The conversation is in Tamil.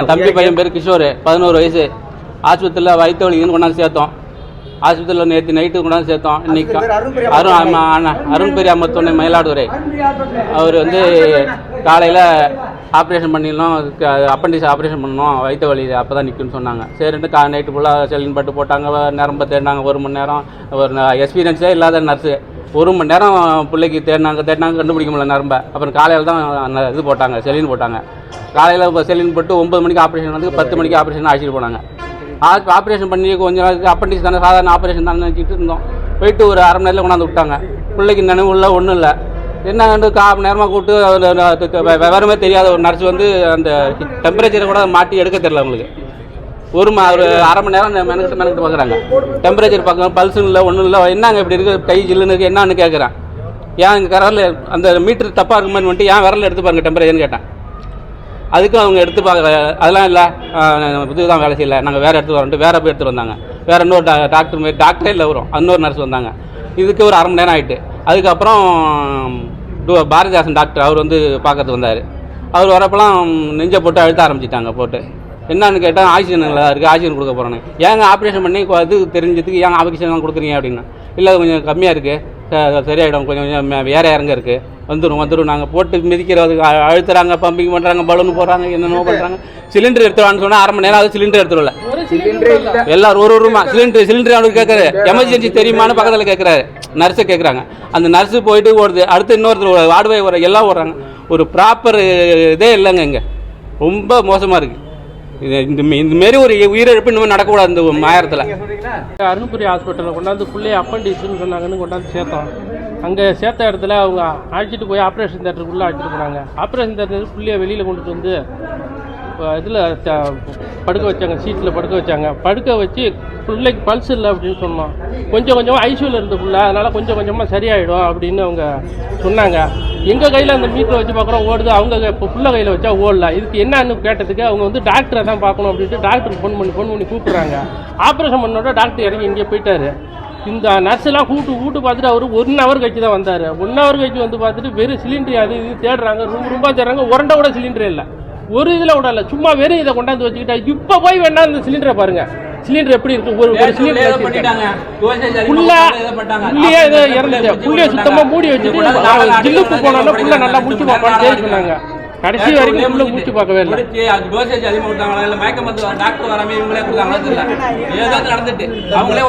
தம்பி பையன் பேர் கிஷோர், 11 வயசு. ஆஸ்பத்திரியில் வயிற்று வலிக்குன்னு கொண்டாந்து சேர்த்தோம். ஆஸ்பத்திரியில் நேற்று நைட்டு கொண்டாந்து சேர்த்தோம். இன்னைக்கு அருண் பெரியா மருத்துவமனை மயிலாடுதுறை. அவர் காலையில் ஆப்ரேஷன் பண்ணிடணும், அப்பண்டிக்ஸ் ஆப்ரேஷன் பண்ணணும், வயிற்று வலி அப்போ தான் நிற்குன்னு சொன்னாங்க. சரின்ட்டு நைட்டு ஃபுல்லாக செல்லின் பட்டு போட்டாங்க, நரம்பை தேடினாங்க. 1 மணி நேரம், ஒரு எக்ஸ்பீரியன்ஸே இல்லாத நர்ஸு 1 மணி நேரம் பிள்ளைக்கு தேடினாங்க கண்டுபிடிக்க முடியல நரம்பை. அப்புறம் காலையில் தான் இது போட்டாங்க, செல்லின் போட்டாங்க. காலையில் இப்போ செல்லின் போட்டு 9 மணிக்கு ஆப்ரேஷன் வந்து 10 மணிக்கு ஆப்ரேஷன் அழைச்சிட்டு போனாங்க. ஆப்ரேஷன் பண்ணி கொஞ்சம் நாளைக்கு அப்பண்டிக்ஸ் தானே, சாதாரண ஆப்ரேஷன் தானே நினச்சிட்டு இருந்தோம். போயிட்டு ஒரு அரை மணி நேரத்தில் கொண்டாந்து விட்டாங்க. பிள்ளைக்கு நினைவு இல்லை, ஒன்றும் இல்லை. என்ன 1/4 மணி நேரமாக கூப்பிட்டு விவரமே தெரியாத ஒரு நர்ஸ் அந்த டெம்பரேச்சரை கூட மாட்டி எடுக்க தெரியல அவங்களுக்கு. ஒரு அரை மணி நேரம் மெனக்கிட்டு பார்க்குறாங்க. டெம்பரேச்சர் பார்க்குறாங்க, பல்ஸும் இல்லை, ஒன்றும் இல்லை. என்னங்க இப்படி இருக்குது, கை ஜில்லுன்னு இருக்குது, என்னான்னு கேட்குறேன். ஏன் இங்கே விரல் அந்த மீட்டர் தப்பாக இருக்குமான்னு வந்துட்டு ஏன் விரல் எடுத்து பாருங்க டெம்பரேச்சர்னு கேட்டேன். அதுக்கும் அவங்க எடுத்து பார்க்குற அதெல்லாம் இல்லை, இதுதான் வேலை செய்யலை, நாங்கள் வேறு எடுத்து வரோன்ட்டு வேறு போய் எடுத்துகிட்டு வந்தாங்க. வேறு இன்னொரு டாக்டரே இல்லை வரும், இன்னொரு நர்ஸ் வந்தாங்க. இதுக்கு ஒரு அரை மணி நேரம் ஆகிட்டு. அதுக்கப்புறம் பாரதிதாசன் டாக்டர் அவர் பார்க்கறதுக்கு வந்தார். அவர் வரப்பெல்லாம் நெஞ்சை போட்டு அழுத்த ஆரம்பிச்சிட்டாங்க. போட்டு என்னன்னு கேட்டால் ஆக்சிஜன் நல்லா இருக்குது, ஆக்சிஜன் கொடுக்க போகிறேன்னு. ஏங்க ஆப்ரேஷன் பண்ணி இது தெரிஞ்சதுக்கு ஏன் ஆக்சிஜன் கொடுக்குறீங்க அப்படின்னா, இல்லை கொஞ்சம் கம்மியாக இருக்குது, சரியாயிடும், கொஞ்சம் வேற இறங்க இருக்குது, வந்துடும் நாங்கள் போட்டு மிதிக்கிறதுக்கு அழுத்துறாங்க, பம்பிங் பண்ணுறாங்க, பலூன் போடுறாங்க, என்னென்னமோ பண்ணுறாங்க. சிலிண்டர் எடுத்துவான்னு சொன்னால் அரை மணி நேரம் அது சிலிண்டர் எடுத்துடல. எல்லாரும் ஒரு ரூமா சிலிண்டர் அவருக்கு கேட்குறாரு. எமர்ஜென்சி தெரியுமான்னு பக்கத்தில் கேட்குறாரு, நர்ஸை கேட்குறாங்க. அந்த நர்ஸு போயிட்டு ஓடுது, அடுத்து இன்னொருத்தர் வார்டுவாய் வர எல்லாம் ஓடுறாங்க. ஒரு ப்ராப்பர் இதே இல்லைங்க, இங்கே ரொம்ப மோசமாக இருக்குது. இந்தமாரி ஒரு உயிரிழப்பு இன்னும் நடக்கக்கூடாது இந்த மாயத்தில். அருண்புரி ஹாஸ்பிட்டலில் கொண்டாந்து பிள்ளைய அப்பண்டிக்ஸ்ன்னு சொன்னாங்கன்னு கொண்டாந்து சேர்த்தோம். அங்கே சேர்த்த இடத்துல அவங்க அழைச்சிட்டு போய் ஆப்ரேஷன் தேட்டருக்குள்ளே அழைச்சிட்டு போனாங்க. ஆப்ரேஷன் தேட்டருக்கு பிள்ளைய வெளியில் கொண்டுட்டு வந்து இதில் படுக்க வச்சாங்க, சீட்டில் படுக்க வச்சாங்க. படுக்க வச்சு பிள்ளைக்கு பல்ஸ் இல்லை அப்படின்னு சொன்னோம். கொஞ்சம் கொஞ்சமாக ஐசியூவில் இருந்த பிள்ளை, அதனால் கொஞ்சம் கொஞ்சமாக சரியாயிடும் அப்படின்னு அவங்க சொன்னாங்க. எங்கள் கையில் அந்த மீட்டரை வச்சு பார்க்குறோம் ஓடுது, அவங்க இப்போ பிள்ளை கையில் வச்சா ஓடல. இதுக்கு என்னன்னு கேட்டதுக்கு அவங்க டாக்டரை தான் பார்க்கணும் அப்படின்ட்டு டாக்டருக்கு ஃபோன் பண்ணி கூப்பிட்றாங்க. ஆப்ரேஷன் பண்ணோட டாக்டர் இறங்கி இங்கே போயிட்டார். இந்த நர்ஸெல்லாம் கூட்டு பார்த்துட்டு அவர் 1 ஹவர் கழிச்சு தான் வந்தார். 1 ஹவர் கழிச்சு பார்த்துட்டு வெறும் சிலிண்டர் அது இது தேடுறாங்க, ரொம்ப தேடுறாங்க. உரண்டை கூட சிலிண்டர் இல்லை, ஒரு இதில் விடல, சும்மா வெறும் இதை கொண்டாந்து வச்சுக்கிட்டா. இப்போ போய் வேணா இந்த சிலிண்டரை பாருங்க, சிலிண்டர் எப்படி இருக்கு. ஒரு சிலிண்டர் புள்ளியே இதை இறந்துச்சு, புள்ளிய சுத்தமாக மூடி வச்சுட்டு ஜில்லுக்கு போனோம்னா புள்ள நல்லா முடிச்சு பார்ப்பான்னு சொன்னாங்க. கடைசி வரைக்கும் உள்ள முடிச்சு பார்க்கவே இல்லை. டோசேஜ் அதிகமாக கொடுத்தாங்களா இல்லை மயக்க மருந்து டாக்டர் வராமல் இவங்களே கொடுத்தாங்களா தெரியல, ஏதாவது நடந்துட்டு அவங்களே